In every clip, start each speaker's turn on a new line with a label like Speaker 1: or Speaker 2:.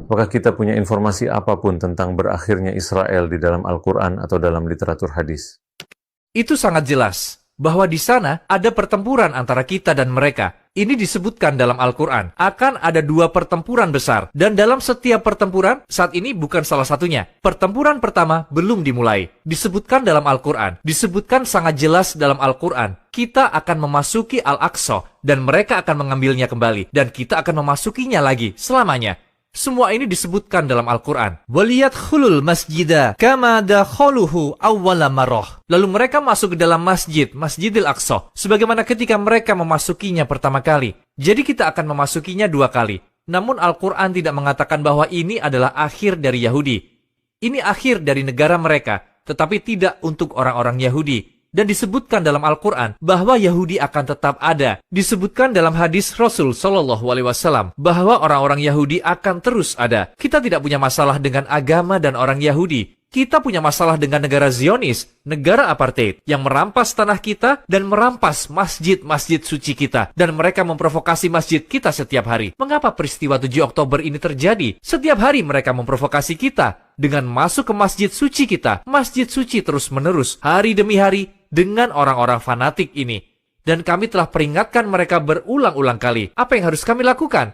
Speaker 1: Apakah kita punya informasi apapun tentang berakhirnya Israel di dalam Al-Quran atau dalam literatur hadis?
Speaker 2: Itu sangat jelas bahwa di sana ada pertempuran antara kita dan mereka. Ini disebutkan dalam Al-Quran. Akan ada 2 pertempuran besar. Dan dalam setiap pertempuran, saat ini bukan salah satunya. Pertempuran pertama belum dimulai. Disebutkan dalam Al-Quran. Disebutkan sangat jelas dalam Al-Quran. Kita akan memasuki Al-Aqsa. Dan mereka akan mengambilnya kembali. Dan kita akan memasukinya lagi selamanya. Semua ini disebutkan dalam Al-Quran. وَلِيَدْخُلُوا الْمَسْجِدَ كَمَا دَخَلُوهُ أَوَّلَ مَرَّةٍ. Lalu mereka masuk ke dalam masjid, Masjidil Aqsa, sebagaimana ketika mereka memasukinya pertama kali. Jadi kita akan memasukinya 2 kali. Namun Al-Quran tidak mengatakan bahwa ini adalah akhir dari Yahudi. Ini akhir dari negara mereka, tetapi tidak untuk orang-orang Yahudi. Dan disebutkan dalam Al-Quran bahwa Yahudi akan tetap ada. Disebutkan dalam hadis Rasul SAW bahwa orang-orang Yahudi akan terus ada. Kita tidak punya masalah dengan agama dan orang Yahudi. Kita punya masalah dengan negara Zionis, negara apartheid, yang merampas tanah kita dan merampas masjid-masjid suci kita. Dan mereka memprovokasi masjid kita setiap hari. Mengapa peristiwa 7 Oktober ini terjadi? Setiap hari mereka memprovokasi kita dengan masuk ke masjid suci kita. Masjid suci terus-menerus, hari demi hari, dengan orang-orang fanatik ini. Dan kami telah peringatkan mereka berulang-ulang kali. Apa yang harus kami lakukan?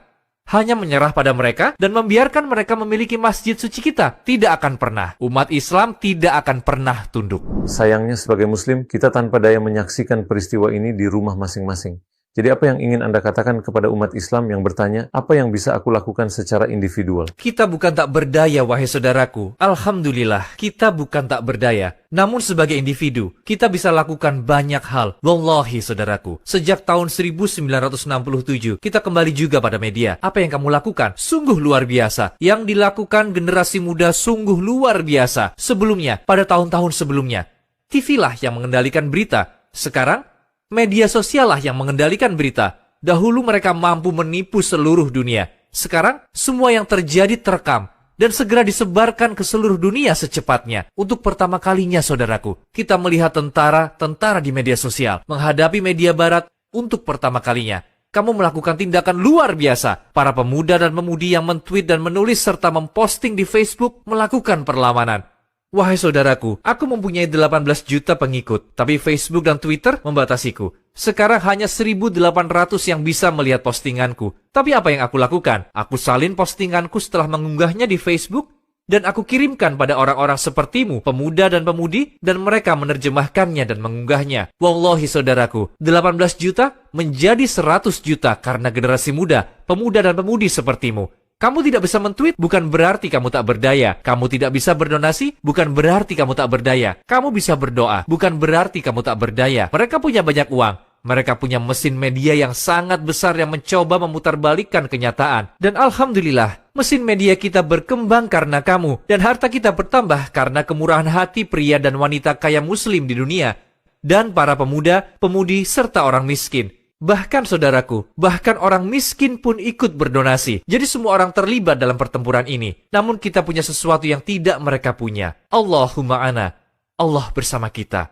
Speaker 2: Hanya menyerah pada mereka dan membiarkan mereka memiliki masjid suci kita? Tidak akan pernah. Umat Islam tidak akan pernah tunduk.
Speaker 1: Sayangnya sebagai Muslim, kita tanpa daya menyaksikan peristiwa ini di rumah masing-masing. Jadi apa yang ingin Anda katakan kepada umat Islam yang bertanya, apa yang bisa aku lakukan secara individual?
Speaker 2: Kita bukan tak berdaya, wahai saudaraku. Alhamdulillah, kita bukan tak berdaya. Namun sebagai individu, kita bisa lakukan banyak hal. Wallahi, saudaraku, sejak tahun 1967, kita kembali juga pada media. Apa yang kamu lakukan? Sungguh luar biasa. Yang dilakukan generasi muda sungguh luar biasa. Sebelumnya, pada tahun-tahun sebelumnya, TV lah yang mengendalikan berita. Sekarang, media sosial lah yang mengendalikan berita. Dahulu mereka mampu menipu seluruh dunia. Sekarang, semua yang terjadi terekam dan segera disebarkan ke seluruh dunia secepatnya. Untuk pertama kalinya, saudaraku, kita melihat tentara di media sosial menghadapi media barat untuk pertama kalinya. Kamu melakukan tindakan luar biasa. Para pemuda dan pemudi yang men-tweet dan menulis serta memposting di Facebook melakukan perlawanan. Wahai saudaraku, aku mempunyai 18 juta pengikut, tapi Facebook dan Twitter membatasiku. Sekarang hanya 1.800 yang bisa melihat postinganku. Tapi apa yang aku lakukan? Aku salin postinganku setelah mengunggahnya di Facebook, dan aku kirimkan pada orang-orang sepertimu, pemuda dan pemudi, dan mereka menerjemahkannya dan mengunggahnya. Wallahi saudaraku, 18 juta menjadi 100 juta karena generasi muda, pemuda dan pemudi sepertimu. Kamu tidak bisa men-tweet, bukan berarti kamu tak berdaya. Kamu tidak bisa berdonasi, bukan berarti kamu tak berdaya. Kamu bisa berdoa, bukan berarti kamu tak berdaya. Mereka punya banyak uang. Mereka punya mesin media yang sangat besar yang mencoba memutarbalikkan kenyataan. Dan alhamdulillah, mesin media kita berkembang karena kamu. Dan harta kita bertambah karena kemurahan hati pria dan wanita kaya muslim di dunia. Dan para pemuda, pemudi, serta orang miskin. Bahkan saudaraku, bahkan orang miskin pun ikut berdonasi. Jadi semua orang terlibat dalam pertempuran ini. Namun kita punya sesuatu yang tidak mereka punya. Allahumma ana. Allah bersama kita.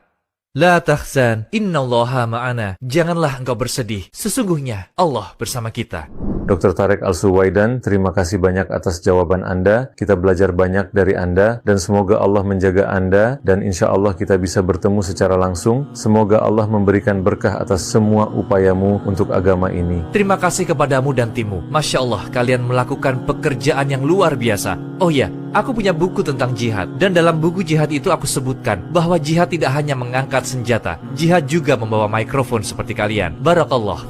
Speaker 2: La tahzan, innallaha ma'ana. Janganlah engkau bersedih. Sesungguhnya Allah bersama kita.
Speaker 1: Dr. Tariq Al-Suwaidan, terima kasih banyak atas jawaban Anda. Kita belajar banyak dari Anda dan semoga Allah menjaga Anda dan insya Allah kita bisa bertemu secara langsung. Semoga Allah memberikan berkah atas semua upayamu untuk agama ini.
Speaker 2: Terima kasih kepadamu dan timmu. Masya Allah, kalian melakukan pekerjaan yang luar biasa. Oh ya, aku punya buku tentang jihad. Dan dalam buku jihad itu aku sebutkan bahwa jihad tidak hanya mengangkat senjata. Jihad juga membawa mikrofon seperti kalian. Barakallah.